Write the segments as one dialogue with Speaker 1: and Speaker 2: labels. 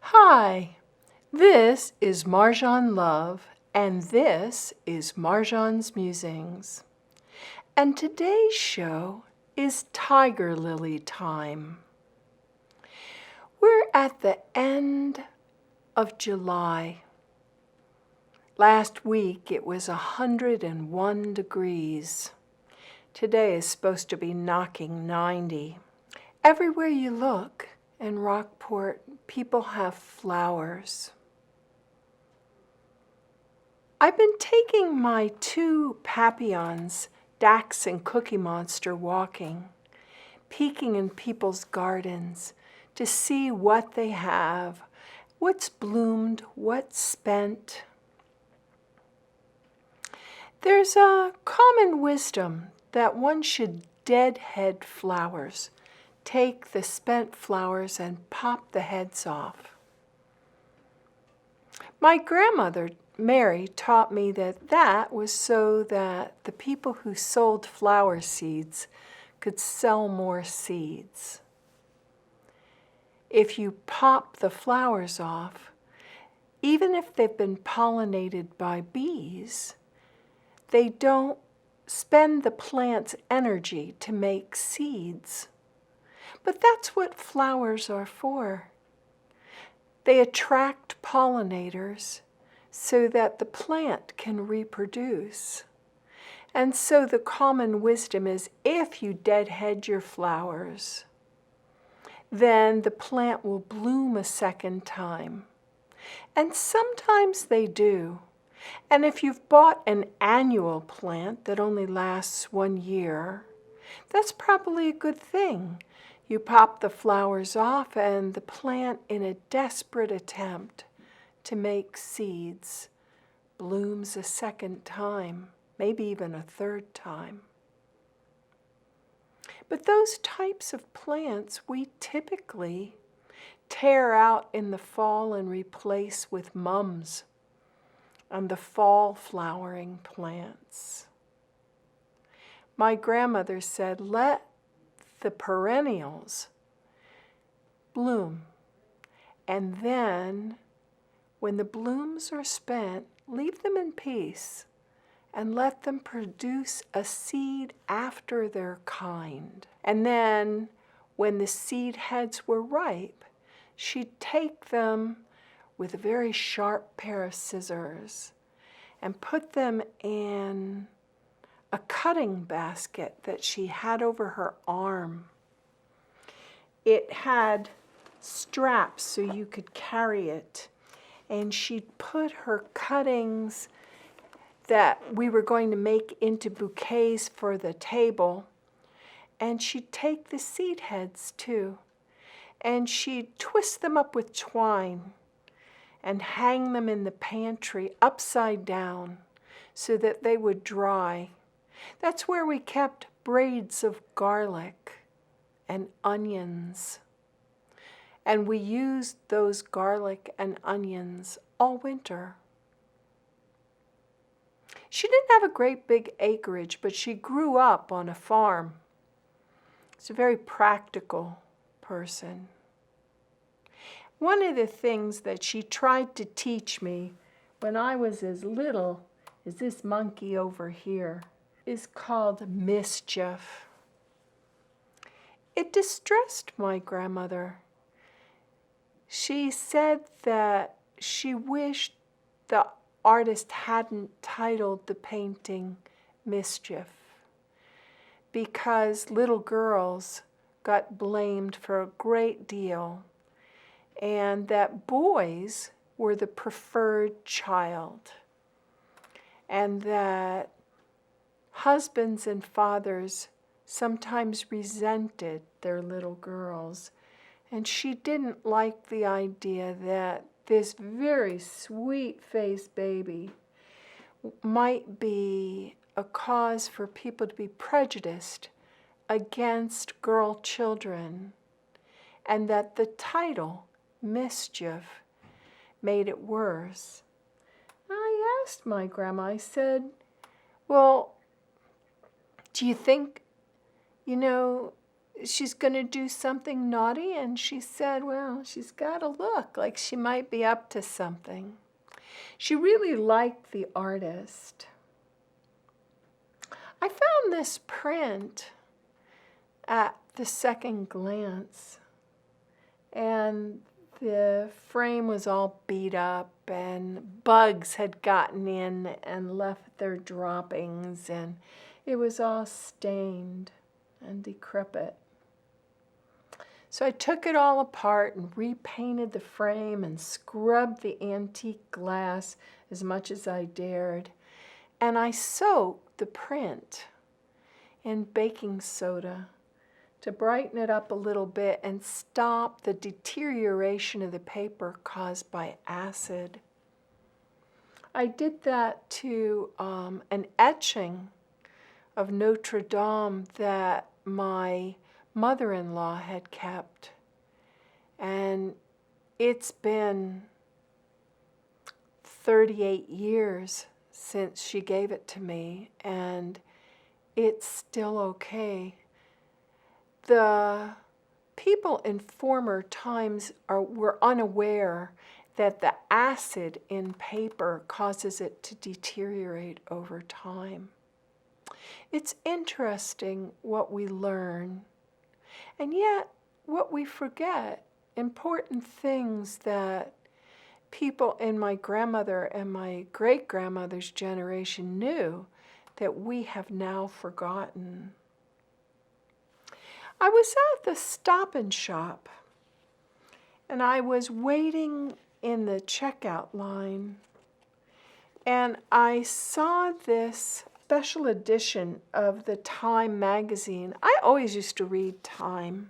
Speaker 1: Hi, this is Marjohn Love, and this is Marjohn's Musings. And today's show is Tiger Lily time. We're at the end of July. Last week it was 101 degrees. Today is supposed to be knocking 90. Everywhere you look in Rockport, people have flowers. I've been taking my two Papillons, Dax and Cookie Monster, walking, peeking in people's gardens to see what they have, what's bloomed, what's spent. There's a common wisdom that one should deadhead flowers, take the spent flowers and pop the heads off. My grandmother, Mary, taught me that was so that the people who sold flower seeds could sell more seeds. If you pop the flowers off, even if they've been pollinated by bees, they don't spend the plant's energy to make seeds. But that's what flowers are for. They attract pollinators so that the plant can reproduce. And so the common wisdom is if you deadhead your flowers, then the plant will bloom a second time. And sometimes they do. And if you've bought an annual plant that only lasts 1 year, that's probably a good thing. You pop the flowers off and the plant, in a desperate attempt to make seeds, blooms a second time, maybe even a third time. But those types of plants we typically tear out in the fall and replace with mums and the fall flowering plants. My grandmother said, let the perennials bloom, and then when the blooms are spent, leave them in peace and let them produce a seed after their kind. And then when the seed heads were ripe, she'd take them with a very sharp pair of scissors and put them in a cutting basket that she had over her arm. It had straps so you could carry it, and she'd put her cuttings that we were going to make into bouquets for the table, and she'd take the seed heads too, and she'd twist them up with twine and hang them in the pantry upside down so that they would dry. That's where we kept braids of garlic and onions. And we used those garlic and onions all winter. She didn't have a great big acreage, but she grew up on a farm. She's a very practical person. One of the things that she tried to teach me when I was as little as this monkey over here is called mischief. It distressed my grandmother. She said that she wished the artist hadn't titled the painting Mischief, because little girls got blamed for a great deal, and that boys were the preferred child, and that husbands and fathers sometimes resented their little girls, And she didn't like the idea that this very sweet-faced baby might be a cause for people to be prejudiced against girl children, and that the title, Mischief, made it worse. I asked my grandma, I said, well, do you think, she's going to do something naughty? And she said, well, she's got to look like she might be up to something. She really liked the artist. I found this print at the second glance, and the frame was all beat up, and bugs had gotten in and left their droppings, and it was all stained and decrepit. So I took it all apart and repainted the frame and scrubbed the antique glass as much as I dared. And I soaked the print in baking soda to brighten it up a little bit and stop the deterioration of the paper caused by acid. I did that to an etching of Notre Dame that my mother-in-law had kept, and it's been 38 years since she gave it to me, and it's still okay. The people in former times were unaware that the acid in paper causes it to deteriorate over time. It's interesting what we learn, and yet what we forget, important things that people in my grandmother and my great-grandmother's generation knew that we have now forgotten. I was at the Stop and Shop, and I was waiting in the checkout line, and I saw this special edition of the Time magazine. I always used to read Time.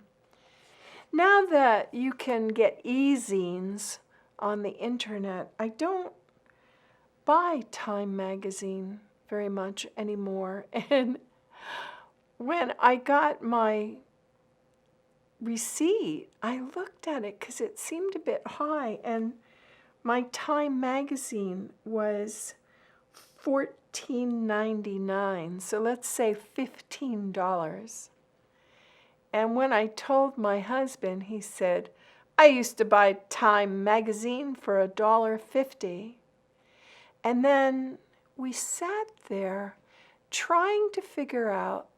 Speaker 1: Now that you can get e-zines on the internet, I don't buy Time magazine very much anymore. And when I got my receipt, I looked at it because it seemed a bit high, and my Time magazine was $14.99, so let's say $15. And when I told my husband, he said, I used to buy Time magazine for $1.50. And then we sat there trying to figure out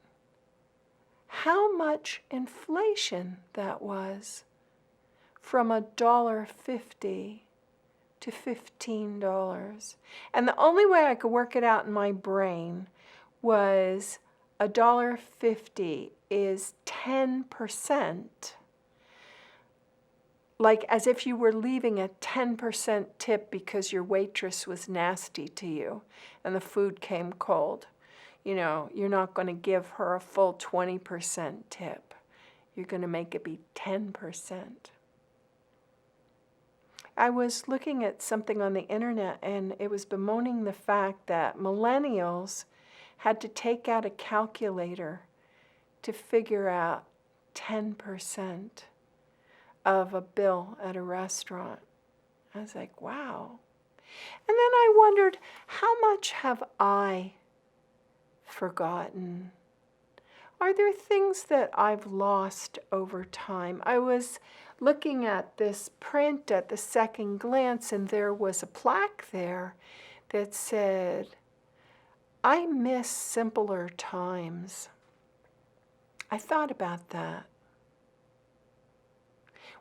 Speaker 1: how much inflation that was from $1.50 to $15. And the only way I could work it out in my brain was $1.50 is 10%, like as if you were leaving a 10% tip because your waitress was nasty to you and the food came cold. You're not going to give her a full 20% tip. You're going to make it be 10%. I was looking at something on the internet, and it was bemoaning the fact that millennials had to take out a calculator to figure out 10% of a bill at a restaurant. I was like, wow. And then I wondered, how much have I forgotten? Are there things that I've lost over time? I was looking at this print at the second glance, and there was a plaque there that said, I miss simpler times. I thought about that.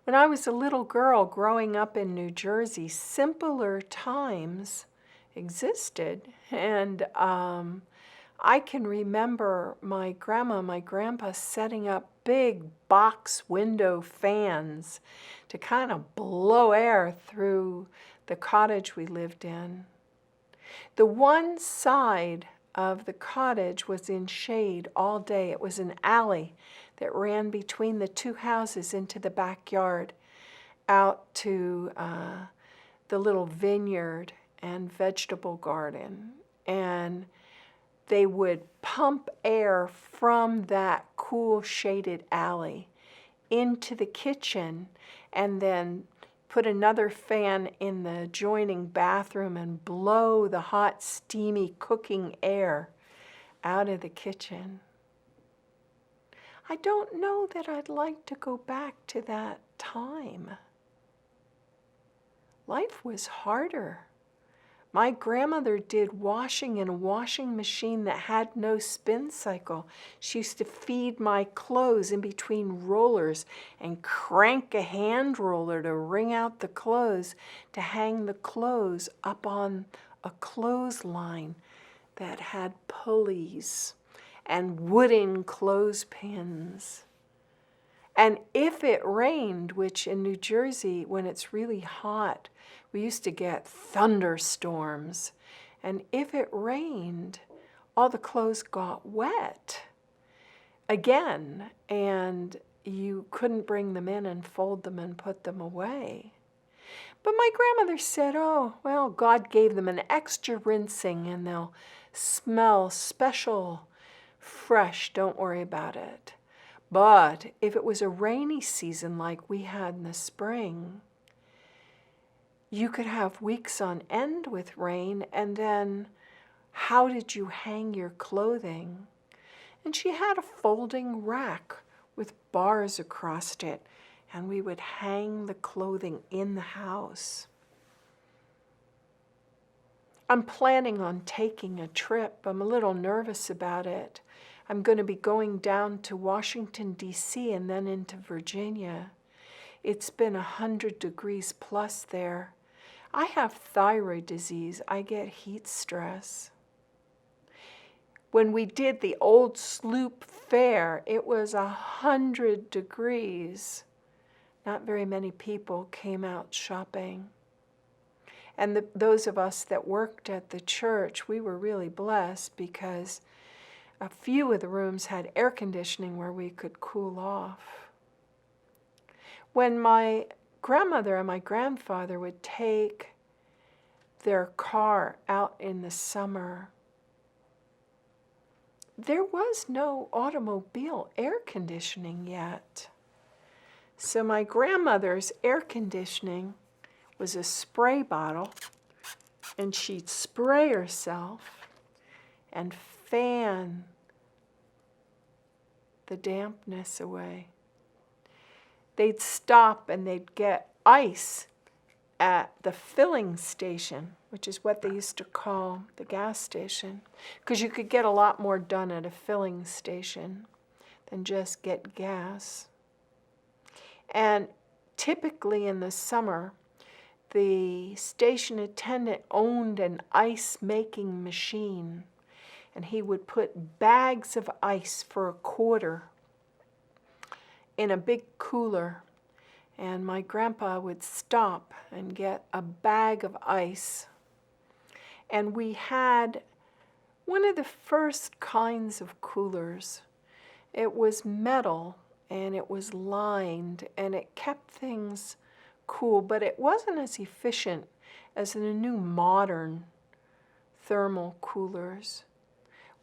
Speaker 1: When I was a little girl growing up in New Jersey, simpler times existed, and I can remember my grandma, my grandpa setting up big box window fans to kind of blow air through the cottage we lived in. The one side of the cottage was in shade all day. It was an alley that ran between the two houses into the backyard out to the little vineyard and vegetable garden. And they would pump air from that cool shaded alley into the kitchen and then put another fan in the adjoining bathroom and blow the hot, steamy cooking air out of the kitchen. I don't know that I'd like to go back to that time. Life was harder. My grandmother did washing in a washing machine that had no spin cycle. She used to feed my clothes in between rollers and crank a hand roller to wring out the clothes, to hang the clothes up on a clothesline that had pulleys and wooden clothespins. And if it rained, which in New Jersey, when it's really hot, we used to get thunderstorms. And if it rained, all the clothes got wet again, and you couldn't bring them in and fold them and put them away. But my grandmother said, oh, well, God gave them an extra rinsing and they'll smell special, fresh, don't worry about it. But if it was a rainy season like we had in the spring, you could have weeks on end with rain, and then how did you hang your clothing? And she had a folding rack with bars across it, and we would hang the clothing in the house. I'm planning on taking a trip. I'm a little nervous about it. I'm going to be going down to Washington, D.C. and then into Virginia. It's been 100 degrees plus there. I have thyroid disease. I get heat stress. When we did the old Sloop Fair, it was 100 degrees. Not very many people came out shopping. And those of us that worked at the church, we were really blessed because a few of the rooms had air conditioning where we could cool off. When my grandmother and my grandfather would take their car out in the summer, there was no automobile air conditioning yet. So my grandmother's air conditioning was a spray bottle, and she'd spray herself and fan the dampness away. They'd stop and they'd get ice at the filling station, which is what they used to call the gas station, because you could get a lot more done at a filling station than just get gas. And typically in the summer, the station attendant owned an ice-making machine, and he would put bags of ice for $0.25 in a big cooler, and my grandpa would stop and get a bag of ice. And we had one of the first kinds of coolers. It was metal, and it was lined, and it kept things cool, but it wasn't as efficient as the new modern thermal coolers.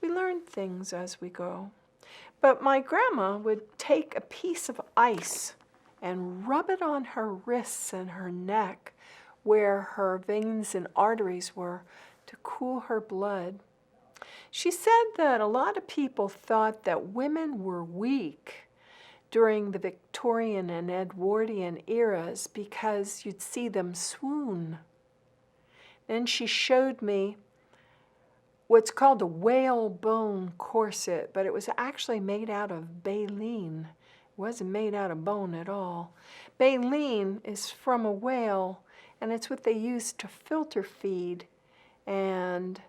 Speaker 1: We learn things as we go. But my grandma would take a piece of ice and rub it on her wrists and her neck where her veins and arteries were to cool her blood. She said that a lot of people thought that women were weak during the Victorian and Edwardian eras because you'd see them swoon. Then she showed me what's called a whalebone corset, but it was actually made out of baleen. It wasn't made out of bone at all. Baleen is from a whale, and it's what they use to filter feed. And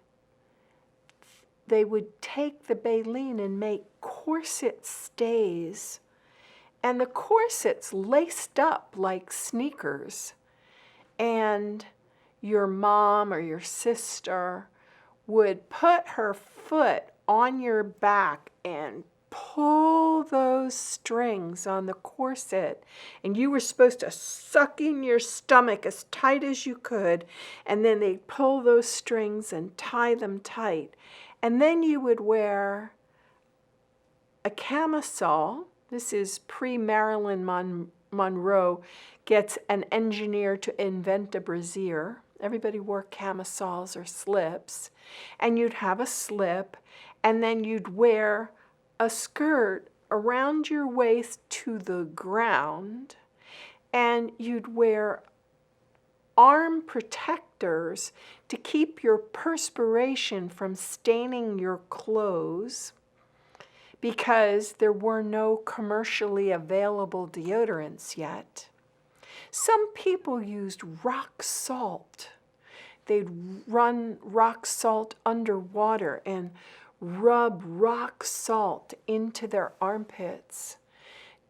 Speaker 1: they would take the baleen and make corset stays. And the corsets laced up like sneakers. And your mom or your sister would put her foot on your back and pull those strings on the corset, and you were supposed to suck in your stomach as tight as you could, and then they'd pull those strings and tie them tight. And then you would wear a camisole. This is pre-Marilyn Monroe gets an engineer to invent a brassiere. Everybody wore camisoles or slips. And you'd have a slip, and then you'd wear a skirt around your waist to the ground, and you'd wear arm protectors to keep your perspiration from staining your clothes, because there were no commercially available deodorants yet. Some people used rock salt. They'd run rock salt underwater and rub rock salt into their armpits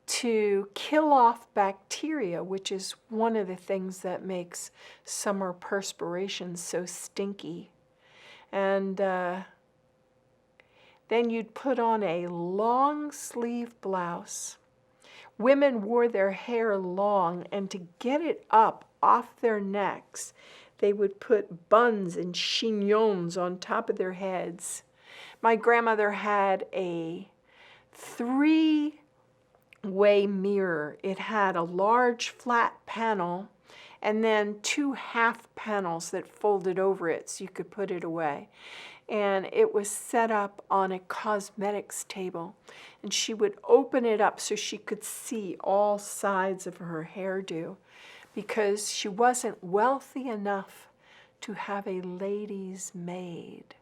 Speaker 1: to kill off bacteria, which is one of the things that makes summer perspiration so stinky. And then you'd put on a long sleeve blouse. Women wore their hair long, and to get it up off their necks, they would put buns and chignons on top of their heads. My grandmother had a 3-way mirror. It had a large flat panel and then 2 half panels that folded over it so you could put it away. And it was set up on a cosmetics table. And she would open it up so she could see all sides of her hairdo, because she wasn't wealthy enough to have a lady's maid.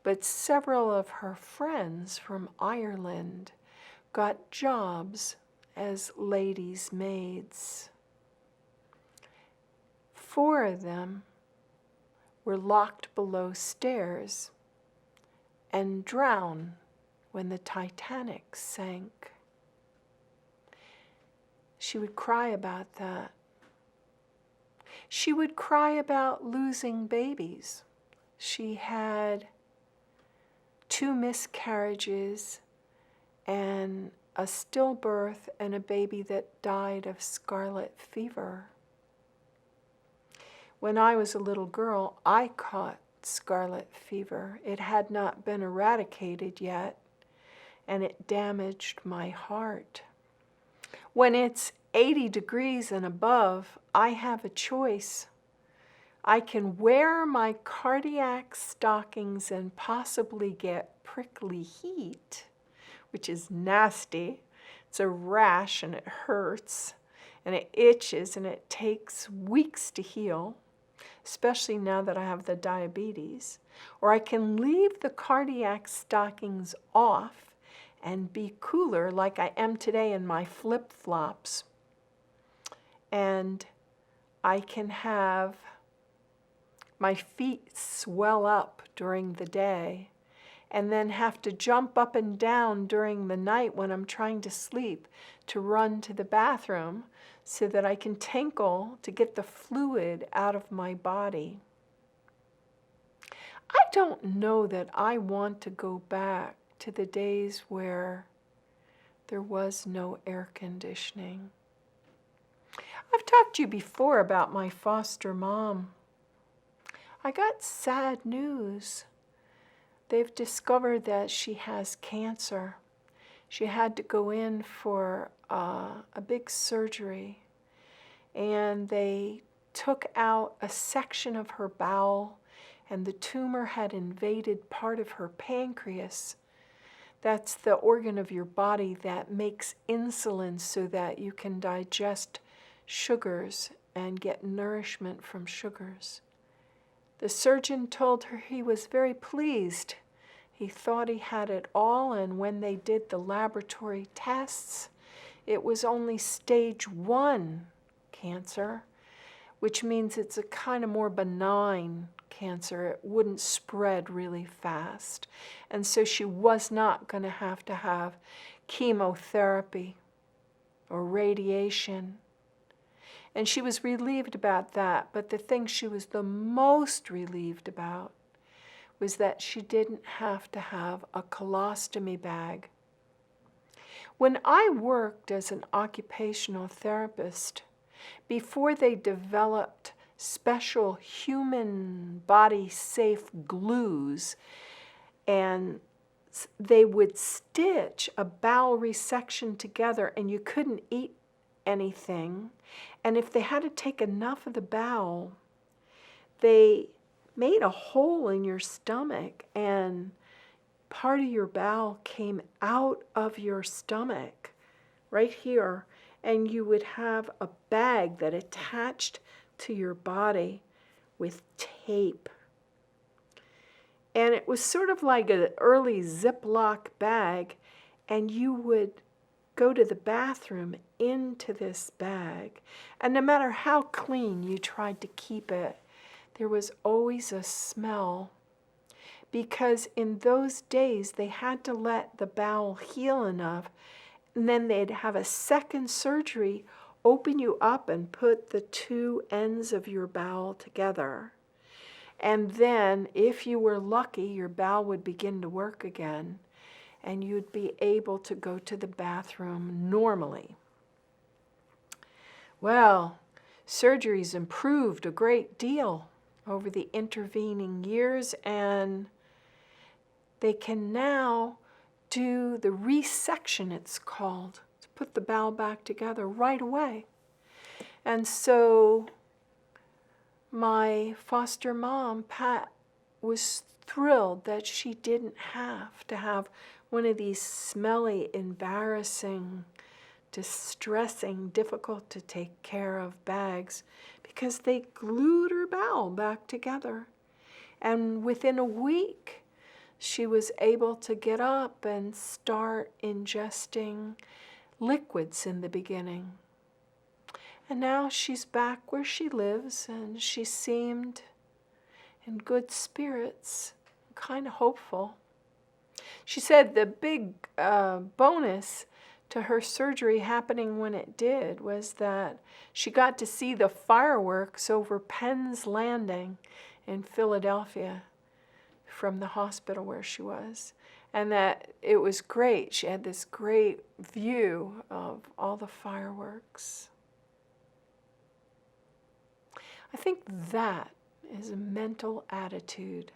Speaker 1: But several of her friends from Ireland got jobs as ladies' maids. 4 of them were locked below stairs and drowned when the Titanic sank. She would cry about that. She would cry about losing babies. She had 2 miscarriages and a stillbirth and a baby that died of scarlet fever. When I was a little girl, I caught scarlet fever. It had not been eradicated yet, and it damaged my heart. When it's 80 degrees and above, I have a choice. I can wear my cardiac stockings and possibly get prickly heat, which is nasty. It's a rash and it hurts and it itches and it takes weeks to heal, especially now that I have the diabetes. Or I can leave the cardiac stockings off and be cooler like I am today in my flip-flops. And I can have my feet swell up during the day and then have to jump up and down during the night when I'm trying to sleep to run to the bathroom so that I can tinkle to get the fluid out of my body. I don't know that I want to go back to the days where there was no air conditioning. I've talked to you before about my foster mom. I got sad news. They've discovered that she has cancer. She had to go in for a big surgery, and they took out a section of her bowel, and the tumor had invaded part of her pancreas. That's the organ of your body that makes insulin so that you can digest sugars and get nourishment from sugars. The surgeon told her he was very pleased. He thought he had it all, and when they did the laboratory tests, it was only stage 1 cancer, which means it's a kind of more benign cancer. It wouldn't spread really fast. And so she was not going to have chemotherapy or radiation. And she was relieved about that, but the thing she was the most relieved about was that she didn't have to have a colostomy bag. When I worked as an occupational therapist, before they developed special human body safe glues, and they would stitch a bowel resection together and you couldn't eat anything. And if they had to take enough of the bowel, they made a hole in your stomach and part of your bowel came out of your stomach right here, and you would have a bag that attached to your body with tape. And it was sort of like an early Ziploc bag, and you would go to the bathroom into this bag. And no matter how clean you tried to keep it, there was always a smell. Because in those days, they had to let the bowel heal enough, and then they'd have a second surgery, open you up and put the two ends of your bowel together. And then, if you were lucky, your bowel would begin to work again, and you'd be able to go to the bathroom normally. Well, surgery's improved a great deal over the intervening years, and they can now do the resection, it's called, to put the bowel back together right away. And so my foster mom, Pat, was thrilled that she didn't have to have one of these smelly, embarrassing, distressing, difficult to take care of bags, because they glued her bowel back together. And within a week, she was able to get up and start ingesting liquids in the beginning. And now she's back where she lives, and she seemed in good spirits, kind of hopeful. She said the big bonus to her surgery happening when it did was that she got to see the fireworks over Penn's Landing in Philadelphia from the hospital where she was, and that it was great. She had this great view of all the fireworks. I think that is a mental attitude,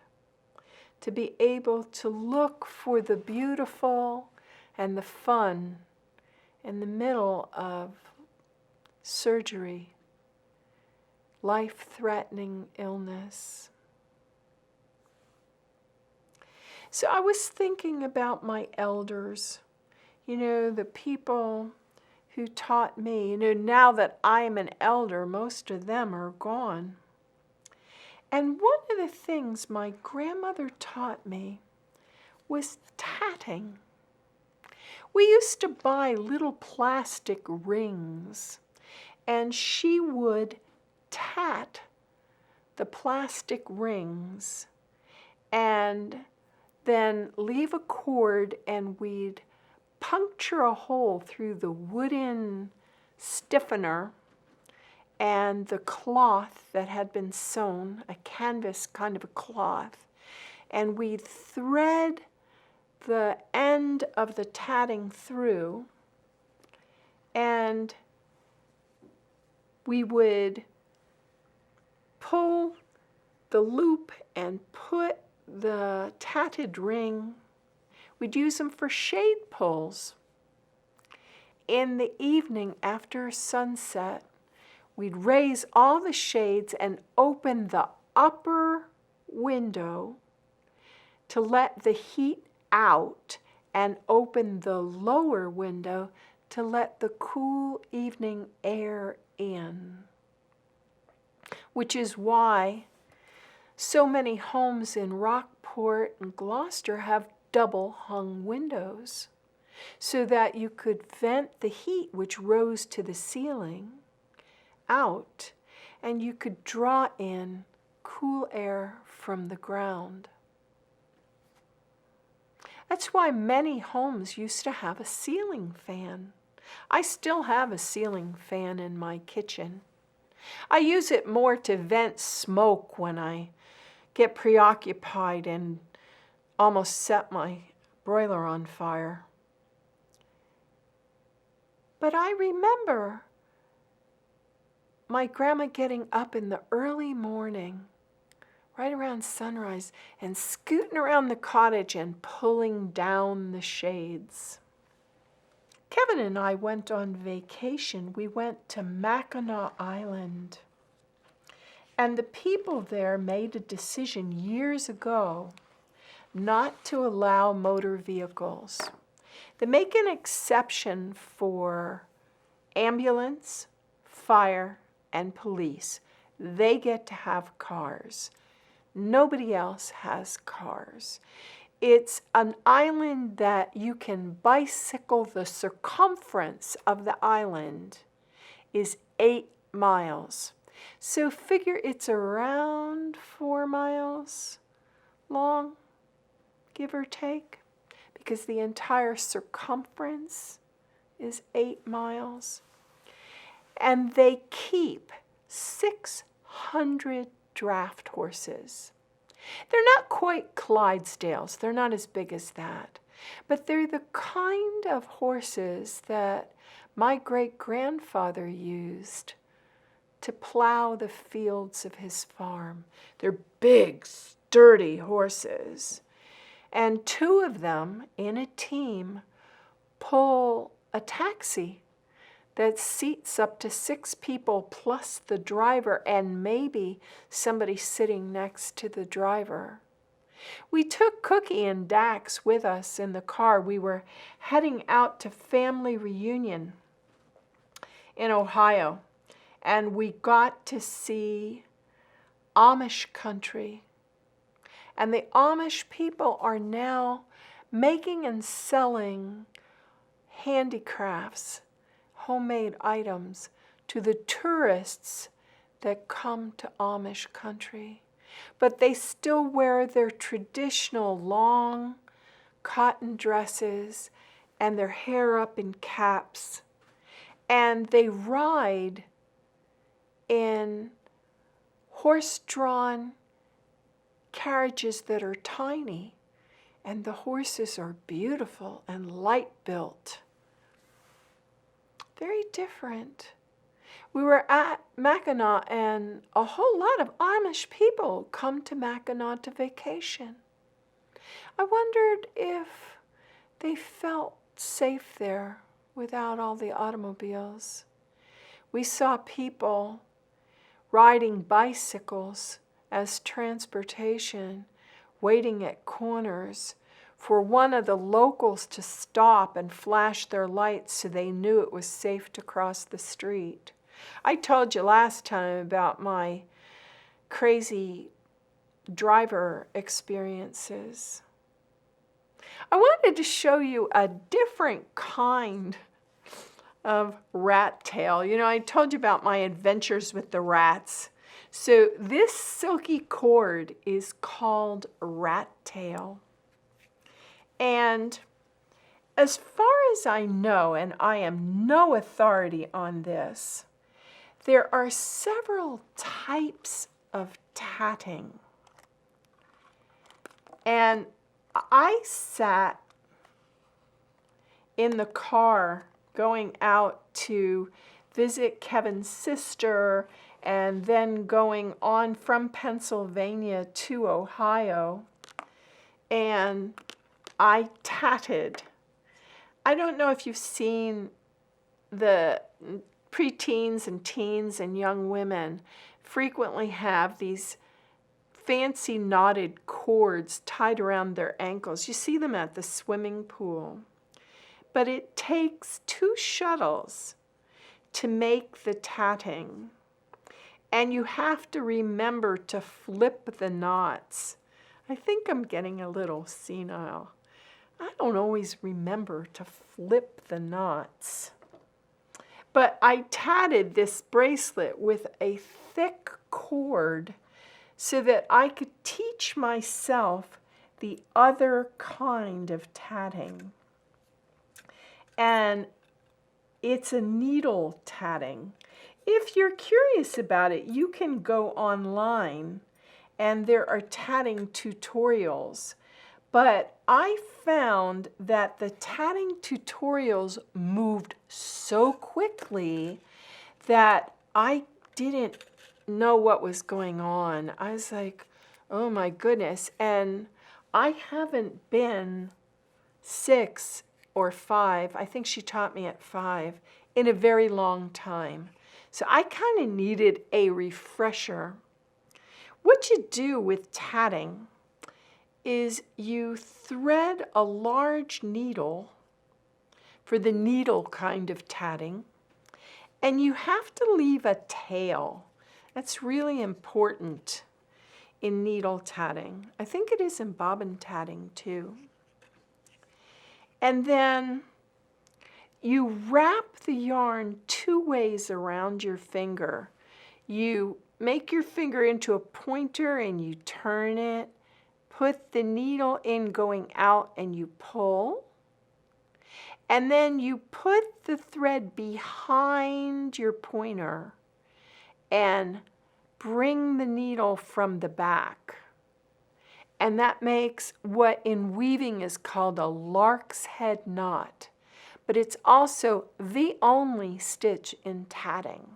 Speaker 1: to be able to look for the beautiful and the fun in the middle of surgery, life-threatening illness. So I was thinking about my elders, the people who taught me. Now that I'm an elder, most of them are gone. And one of the things my grandmother taught me was tatting. We used to buy little plastic rings, and she would tat the plastic rings and then leave a cord, and we'd puncture a hole through the wooden stiffener and the cloth that had been sewn, a canvas kind of a cloth, and we'd thread the end of the tatting through, and we would pull the loop and put the tatted ring. We'd use them for shade pulls. In the evening after sunset, we'd raise all the shades and open the upper window to let the heat out, and open the lower window to let the cool evening air in. Which is why so many homes in Rockport and Gloucester have double hung windows, so that you could vent the heat which rose to the ceiling out, and you could draw in cool air from the ground. That's why many homes used to have a ceiling fan. I still have a ceiling fan in my kitchen. I use it more to vent smoke when I get preoccupied and almost set my broiler on fire. But I remember my grandma getting up in the early morning, right around sunrise, and scooting around the cottage and pulling down the shades. Kevin and I went on vacation. We went to Mackinac Island. And the people there made a decision years ago not to allow motor vehicles. They make an exception for ambulance, fire, and police. They get to have cars. Nobody else has cars. It's an island that you can bicycle. The circumference of the island is 8 miles. So figure it's around 4 miles long, give or take, because the entire circumference is 8 miles. And they keep 600 draft horses. They're not quite Clydesdales. They're not as big as that. But they're the kind of horses that my great-grandfather used to plow the fields of his farm. They're big, sturdy horses. And 2 of them in a team pull a taxi that seats up to 6 people plus the driver and maybe somebody sitting next to the driver. We took Cookie and Dax with us in the car. We were heading out to family reunion in Ohio, and we got to see Amish country. And the Amish people are now making and selling handicrafts, homemade items, to the tourists that come to Amish country. But they still wear their traditional long cotton dresses and their hair up in caps. And they ride in horse-drawn carriages that are tiny. And the horses are beautiful and light-built. Very different. We were at Mackinac, and a whole lot of Amish people come to Mackinac to vacation. I wondered if they felt safe there without all the automobiles. We saw people riding bicycles as transportation, waiting at corners for one of the locals to stop and flash their lights so they knew it was safe to cross the street. I told you last time about my crazy driver experiences. I wanted to show you a different kind of rat tail. You know, I told you about my adventures with the rats. So this silky cord is called rat tail. And as far as I know, and I am no authority on this, there are several types of tatting. And I sat in the car going out to visit Kevin's sister and then going on from Pennsylvania to Ohio, and I tatted. I don't know if you've seen the preteens and teens and young women frequently have these fancy knotted cords tied around their ankles. You see them at the swimming pool. But it takes 2 shuttles to make the tatting. And you have to remember to flip the knots. I think I'm getting a little senile. I don't always remember to flip the knots. But I tatted this bracelet with a thick cord so that I could teach myself the other kind of tatting. And it's a needle tatting. If you're curious about it, you can go online and there are tatting tutorials. But I found that the tatting tutorials moved so quickly that I didn't know what was going on. I was like, oh my goodness. And I haven't been 6 or 5, I think she taught me at 5, in a very long time. So I kind of needed a refresher. What you do with tatting is you thread a large needle for the needle kind of tatting, and you have to leave a tail. That's really important in needle tatting. I think it is in bobbin tatting too. And then you wrap the yarn 2 ways around your finger. You make your finger into a pointer and you turn it, put the needle in going out and you pull. And then you put the thread behind your pointer and bring the needle from the back. And that makes what in weaving is called a lark's head knot. But it's also the only stitch in tatting.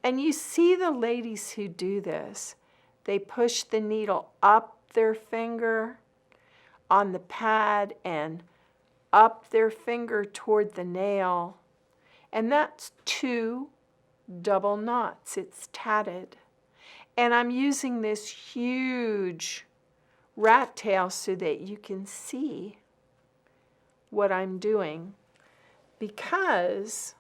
Speaker 1: And you see the ladies who do this. They push the needle up their finger on the pad and up their finger toward the nail. And that's 2 double knots. It's tatted. And I'm using this huge rat tail so that you can see what I'm doing, because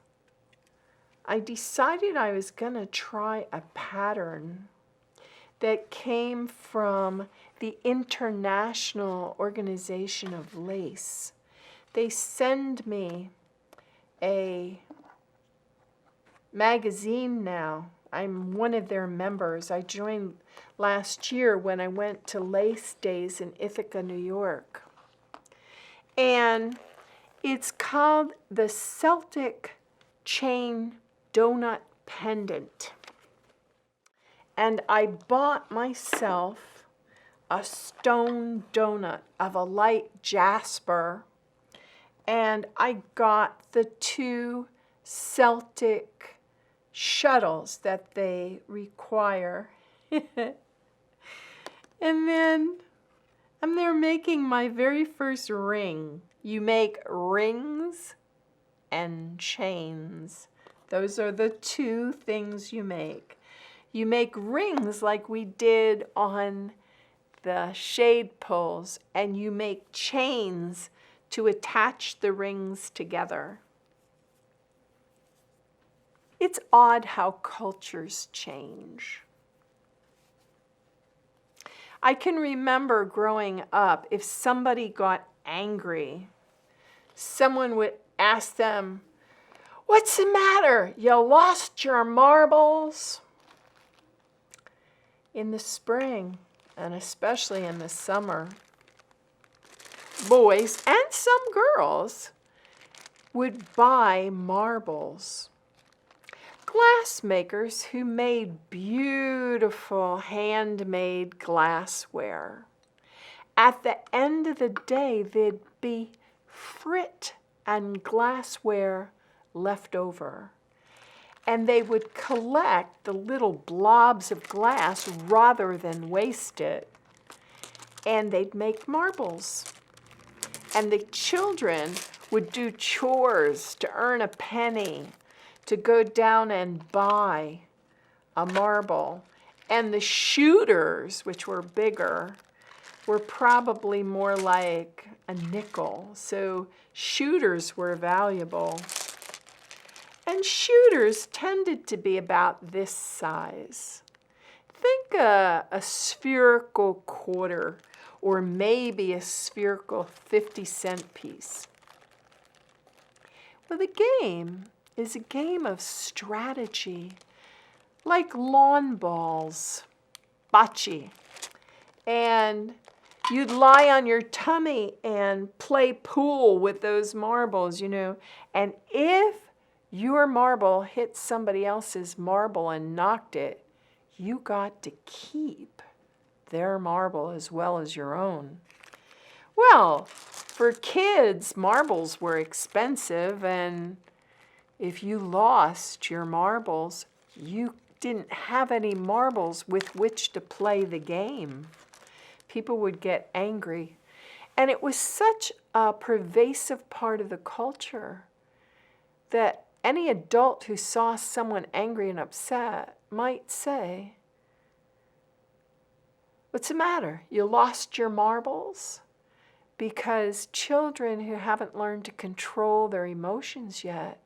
Speaker 1: I decided I was going to try a pattern that came from the International Organization of Lace. They send me a magazine now. I'm one of their members. I joined last year when I went to Lace Days in Ithaca, New York. And it's called the Celtic Chain Donut Pendant. And I bought myself a stone donut of a light jasper, and I got the 2 Celtic shuttles that they require. And then I'm there making my very first ring. You make rings and chains. Those are the 2 things you make. You make rings like we did on the shade pulls, and you make chains to attach the rings together. It's odd how cultures change. I can remember growing up, if somebody got angry, someone would ask them, "What's the matter? You lost your marbles?" In the spring, and especially in the summer, boys and some girls would buy marbles. Glassmakers who made beautiful handmade glassware. At the end of the day, there'd be frit and glassware left over. And they would collect the little blobs of glass rather than waste it. And they'd make marbles. And the children would do chores to earn a penny, to go down and buy a marble. And the shooters, which were bigger, were probably more like a nickel. So shooters were valuable. And shooters tended to be about this size. Think a spherical quarter, or maybe a spherical 50-cent piece. Well, the game is a game of strategy, like lawn balls, bocce. And you'd lie on your tummy and play pool with those marbles, And if your marble hit somebody else's marble and knocked it, you got to keep their marble as well as your own. Well, for kids, marbles were expensive, and if you lost your marbles, you didn't have any marbles with which to play the game. People would get angry. And it was such a pervasive part of the culture that any adult who saw someone angry and upset might say, "What's the matter? You lost your marbles?" Because children who haven't learned to control their emotions yet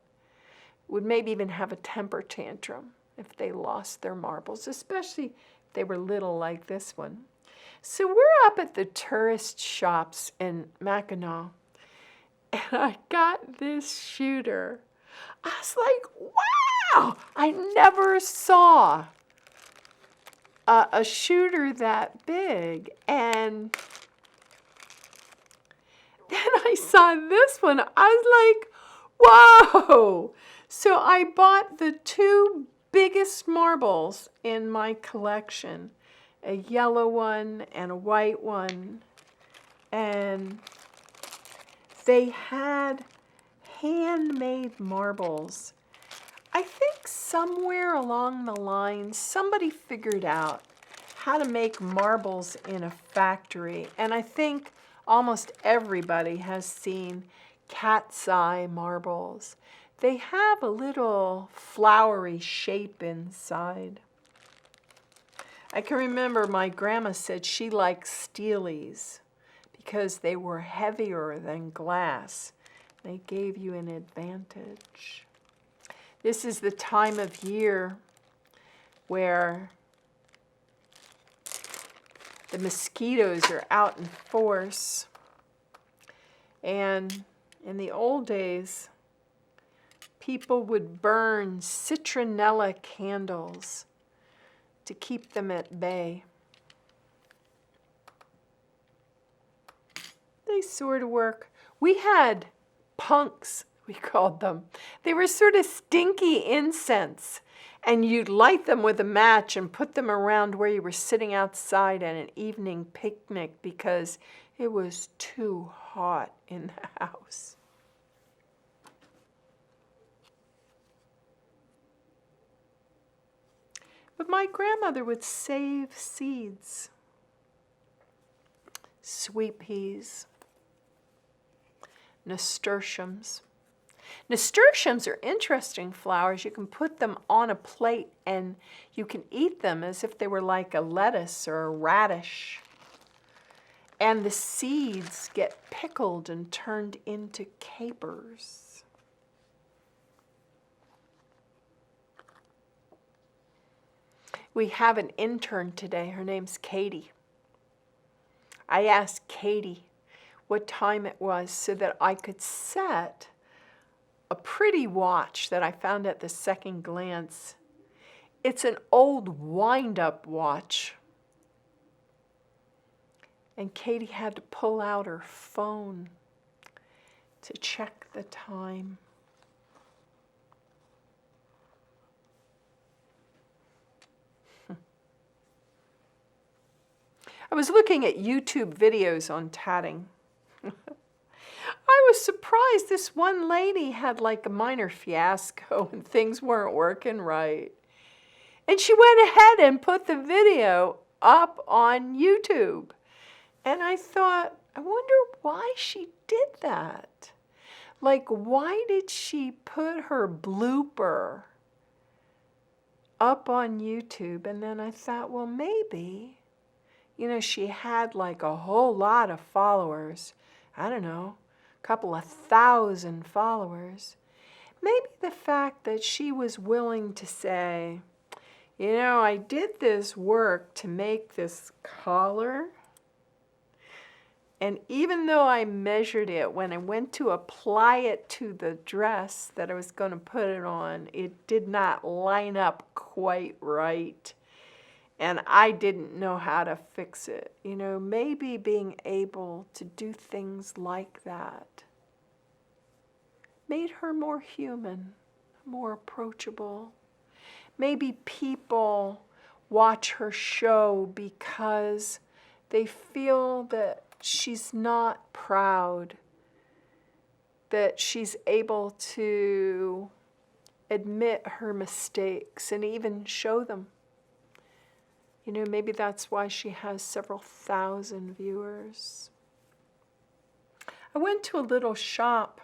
Speaker 1: would maybe even have a temper tantrum if they lost their marbles, especially if they were little like this one. So we're up at the tourist shops in Mackinac, and I got this shooter. I was like, wow! I never saw a shooter that big. And then I saw this one. I was like, whoa! So I bought the two biggest marbles in my collection, a yellow one and a white one. And they had handmade marbles. I think somewhere along the line, somebody figured out how to make marbles in a factory. And I think almost everybody has seen cat's eye marbles. They have a little flowery shape inside. I can remember my grandma said she liked steelies because they were heavier than glass. They gave you an advantage. This is the time of year where the mosquitoes are out in force. And in the old days, people would burn citronella candles to keep them at bay. They sort of work. We had punks, we called them. They were sort of stinky incense, and you'd light them with a match and put them around where you were sitting outside at an evening picnic because it was too hot in the house. But my grandmother would save seeds, sweet peas, nasturtiums. Nasturtiums are interesting flowers. You can put them on a plate and you can eat them as if they were like a lettuce or a radish. And the seeds get pickled and turned into capers. We have an intern today. Her name's Katie. I asked Katie what time it was so that I could set a pretty watch that I found at the second glance. It's an old wind-up watch. And Katie had to pull out her phone to check the time. I was looking at YouTube videos on tatting. I was surprised this one lady had like a minor fiasco and things weren't working right. And she went ahead and put the video up on YouTube. And I thought, I wonder why she did that. Like, why did she put her blooper up on YouTube? And then I thought, well, maybe, she had like a whole lot of followers. I don't know, a couple of thousand followers. Maybe the fact that she was willing to say, I did this work to make this collar. And even though I measured it, when I went to apply it to the dress that I was going to put it on, it did not line up quite right. And I didn't know how to fix it. Maybe being able to do things like that made her more human, more approachable. Maybe people watch her show because they feel that she's not proud, that she's able to admit her mistakes and even show them. You know, maybe that's why she has several thousand viewers. I went to a little shop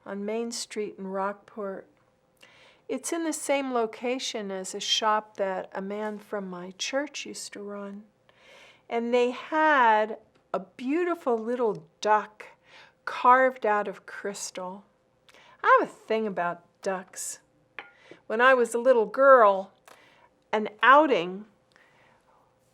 Speaker 1: on Main Street in Rockport. It's in the same location as a shop that a man from my church used to run. And they had a beautiful little duck carved out of crystal. I have a thing about ducks. When I was a little girl, an outing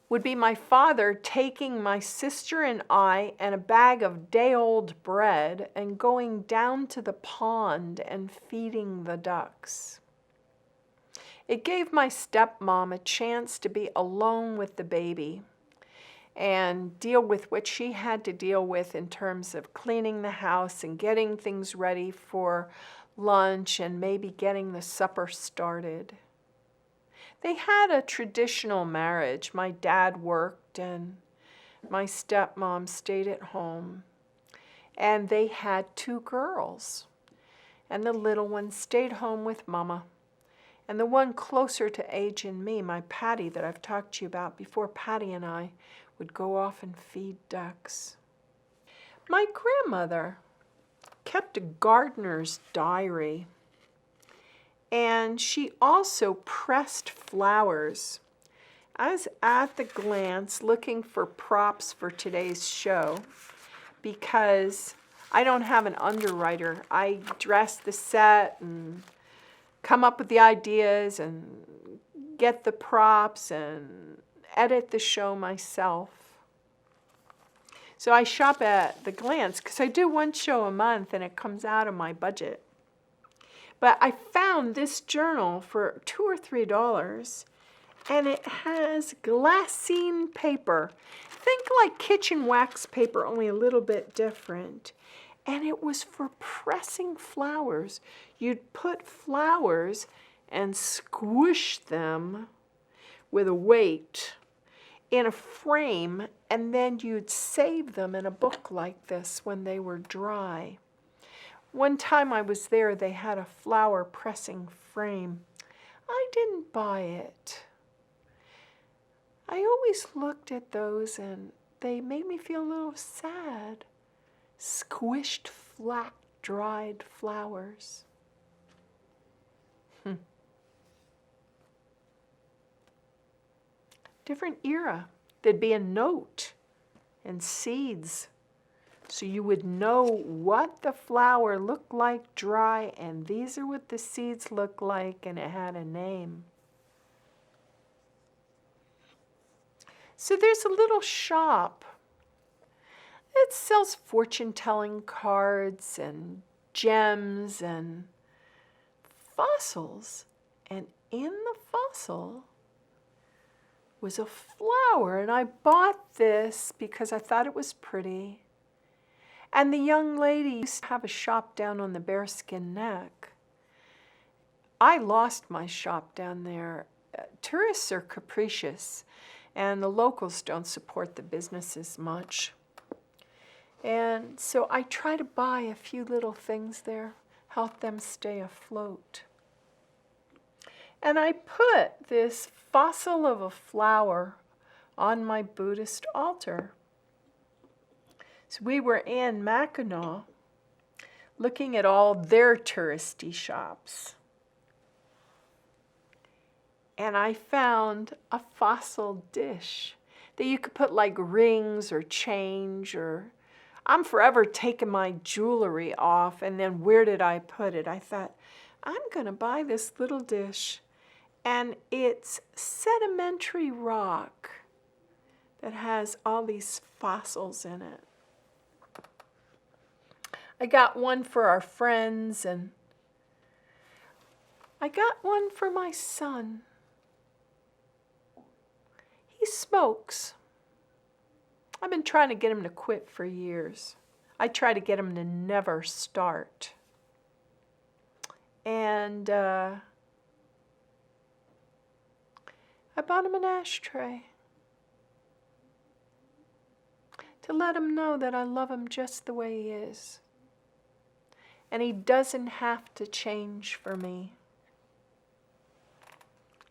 Speaker 1: would be my father taking my sister and I and a bag of day-old bread and going down to the pond and feeding the ducks. It gave my stepmom a chance to be alone with the baby and deal with what she had to deal with in terms of cleaning the house and getting things ready for lunch and maybe getting the supper started. They had a traditional marriage. My dad worked and my stepmom stayed at home. And they had 2 girls. And the little one stayed home with Mama. And the one closer to age than me, my Patty that I've talked to you about before, Patty and I would go off and feed ducks. My grandmother kept a gardener's diary. And she also pressed flowers. I was at the glance looking for props for today's show because I don't have an underwriter. I dress the set and come up with the ideas and get the props and edit the show myself. So I shop at the glance because I do 1 show a month and it comes out of my budget. But I found this journal for $2 or $3, and it has glassine paper. Think like kitchen wax paper, only a little bit different. And it was for pressing flowers. You'd put flowers and squish them with a weight in a frame, and then you'd save them in a book like this when they were dry. One time I was there, they had a flower pressing frame. I didn't buy it. I always looked at those and they made me feel a little sad. Squished, flat, dried flowers. Different era. There'd be a note and seeds. So you would know what the flower looked like dry, and these are what the seeds look like, and it had a name. So there's a little shop. It sells fortune-telling cards and gems and fossils. And in the fossil was a flower, and I bought this because I thought it was pretty. And the young lady used to have a shop down on the Bearskin Neck. I lost my shop down there. Tourists are capricious, and the locals don't support the businesses much. And so I try to buy a few little things there, help them stay afloat. And I put this fossil of a flower on my Buddhist altar. So we were in Mackinac looking at all their touristy shops. And I found a fossil dish that you could put like rings or change or... I'm forever taking my jewelry off, and then where did I put it? I thought, I'm going to buy this little dish, and it's sedimentary rock that has all these fossils in it. I got one for our friends, and I got one for my son. He smokes. I've been trying to get him to quit for years. I try to get him to never start. And I bought him an ashtray. to let him know that I love him just the way he is. And he doesn't have to change for me.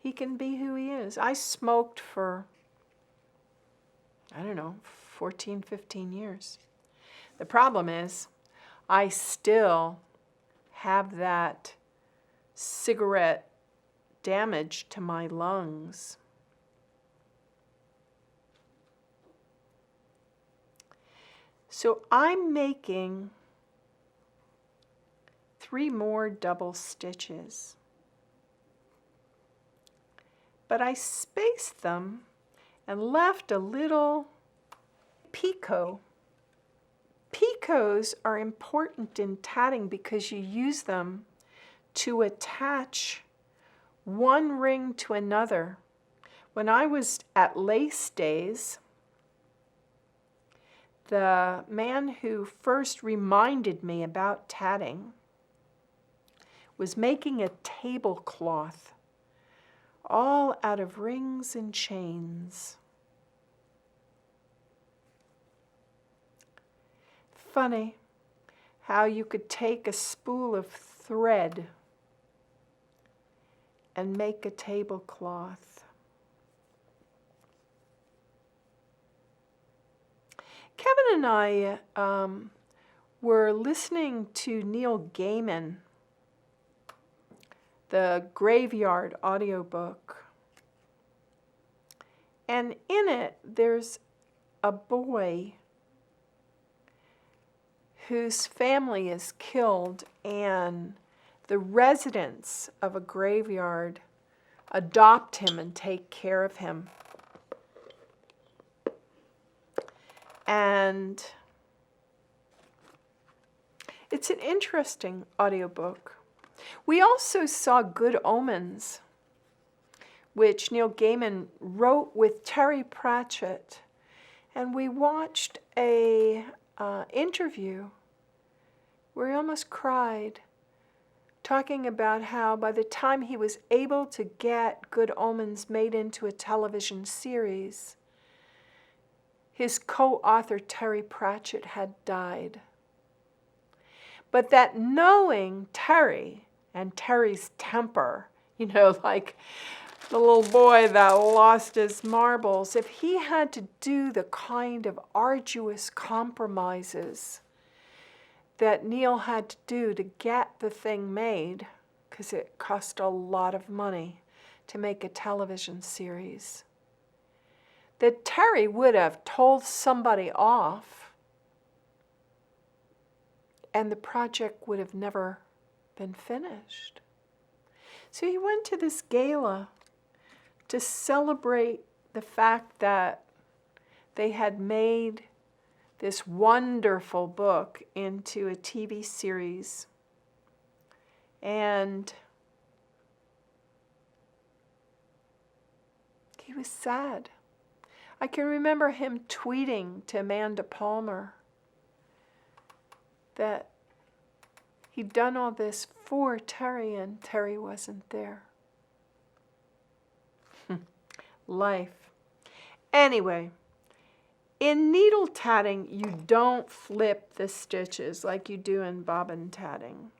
Speaker 1: He can be who he is. I smoked for, 14, 15 years. The problem is, I still have that cigarette damage to my lungs. So I'm making 3 more double stitches. But I spaced them and left a little picot. Picots are important in tatting because you use them to attach one ring to another. When I was at Lace Days, the man who first reminded me about tatting was making a tablecloth all out of rings and chains. Funny how you could take a spool of thread and make a tablecloth. Kevin and I were listening to Neil Gaiman, the Graveyard audiobook. And in it, there's a boy whose family is killed, and the residents of a graveyard adopt him and take care of him. And it's an interesting audiobook. We also saw Good Omens, which Neil Gaiman wrote with Terry Pratchett. And we watched a interview where he almost cried, talking about how by the time he was able to get Good Omens made into a television series, his co-author Terry Pratchett had died. But that knowing Terry and Terry's temper, like the little boy that lost his marbles, if he had to do the kind of arduous compromises that Neil had to do to get the thing made, because it cost a lot of money to make a television series, that Terry would have told somebody off and the project would have never been finished. So he went to this gala to celebrate the fact that they had made this wonderful book into a TV series. And he was sad. I can remember him tweeting to Amanda Palmer that he'd done all this for Terry and Terry wasn't there. Life. Anyway, in needle tatting, you don't flip the stitches like you do in bobbin tatting.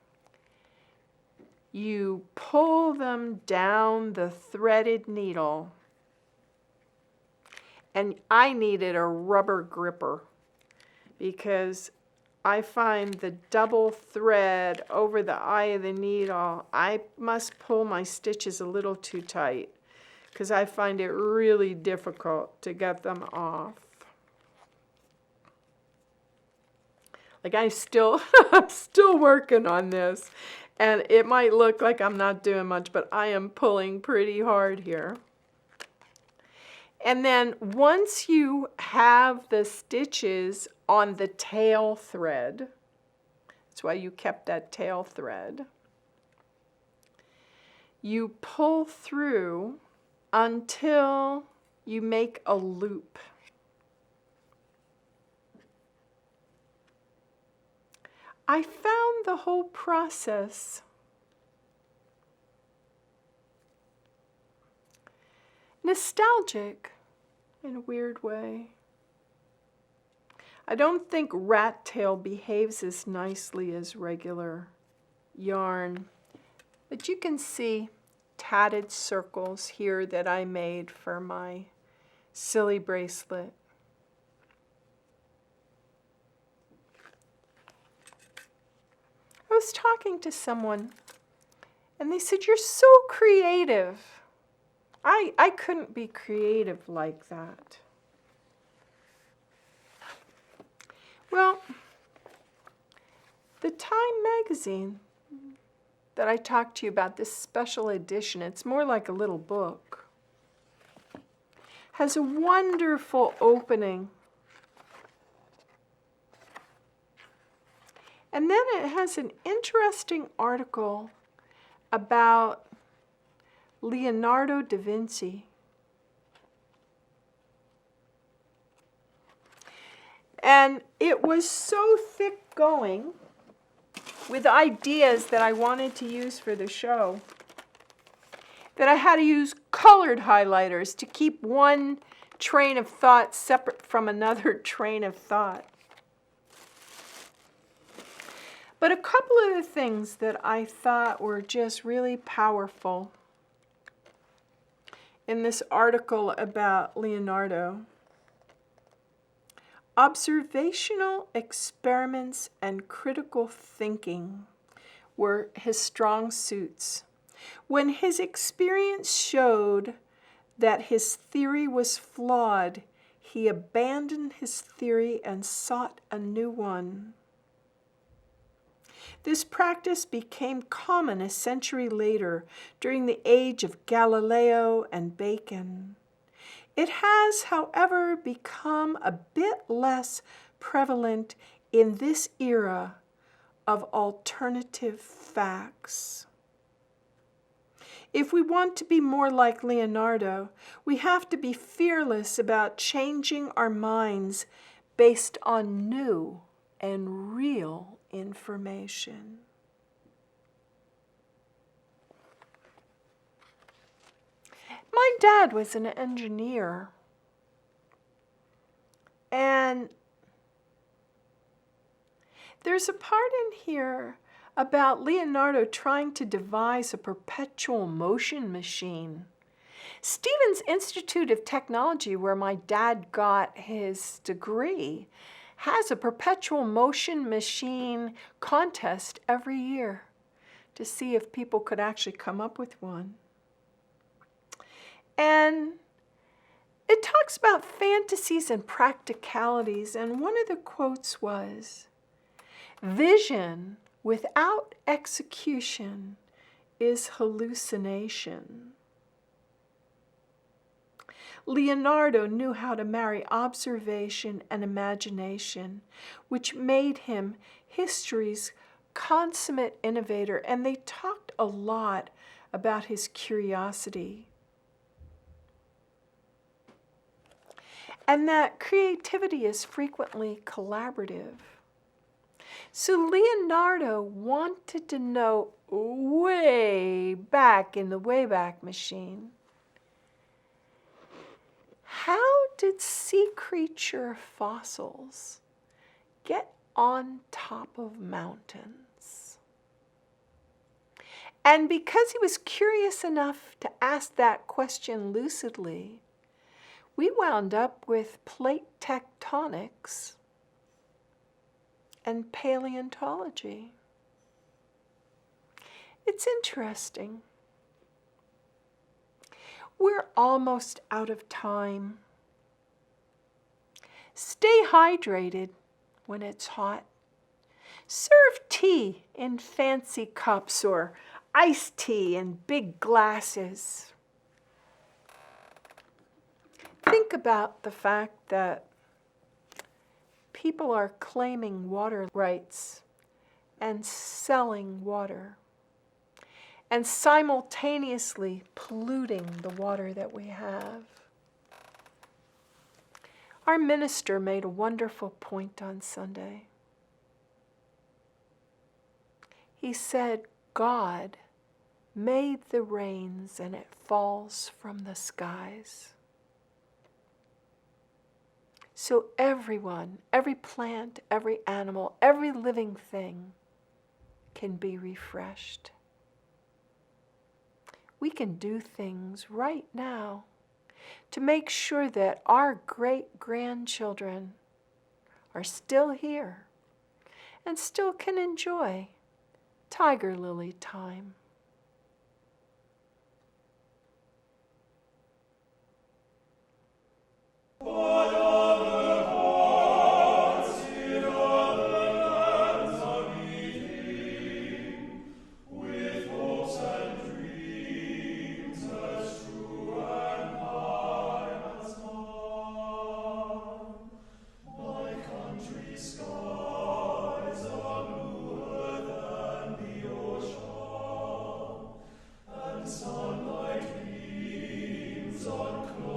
Speaker 1: You pull them down the threaded needle. And I needed a rubber gripper because I find the double thread over the eye of the needle, I must pull my stitches a little too tight because I find it really difficult to get them off. Like I'm still working on this, and it might look like I'm not doing much, but I am pulling pretty hard here. And then once you have the stitches on the tail thread, that's why you kept that tail thread, you pull through until you make a loop. I found the whole process nostalgic in a weird way. I don't think rat tail behaves as nicely as regular yarn, but you can see tatted circles here that I made for my silly bracelet. I was talking to someone and they said, "You're so creative." I couldn't be creative like that. Well, the Time magazine that I talked to you about, this special edition, it's more like a little book, has a wonderful opening. And then it has an interesting article about Leonardo da Vinci. And it was so thick going with ideas that I wanted to use for the show that I had to use colored highlighters to keep one train of thought separate from another train of thought. But a couple of the things that I thought were just really powerful in this article about Leonardo: observational experiments and critical thinking were his strong suits. When his experience showed that his theory was flawed, he abandoned his theory and sought a new one. This practice became common a century later, during the age of Galileo and Bacon. It has, however, become a bit less prevalent in this era of alternative facts. If we want to be more like Leonardo, we have to be fearless about changing our minds based on new and real information. My dad was an engineer, and there's a part in here about Leonardo trying to devise a perpetual motion machine. Stevens Institute of Technology, where my dad got his degree, has a perpetual motion machine contest every year to see if people could actually come up with one. And it talks about fantasies and practicalities, and one of the quotes was, "Vision without execution is hallucination." Leonardo knew how to marry observation and imagination, which made him history's consummate innovator, and they talked a lot about his curiosity. And that creativity is frequently collaborative. So Leonardo wanted to know way back in the Wayback Machine, how did sea creature fossils get on top of mountains? And because he was curious enough to ask that question lucidly, we wound up with plate tectonics and paleontology. It's interesting. We're almost out of time. Stay hydrated when it's hot. Serve tea in fancy cups or iced tea in big glasses. Think about the fact that people are claiming water rights and selling water, and simultaneously polluting the water that we have. Our minister made a wonderful point on Sunday. He said, God made the rains and it falls from the skies. so everyone, every plant, every animal, every living thing can be refreshed. We can do things right now to make sure that our great-grandchildren are still here and still can enjoy tiger lily time.
Speaker 2: Sunlight beams on clouds.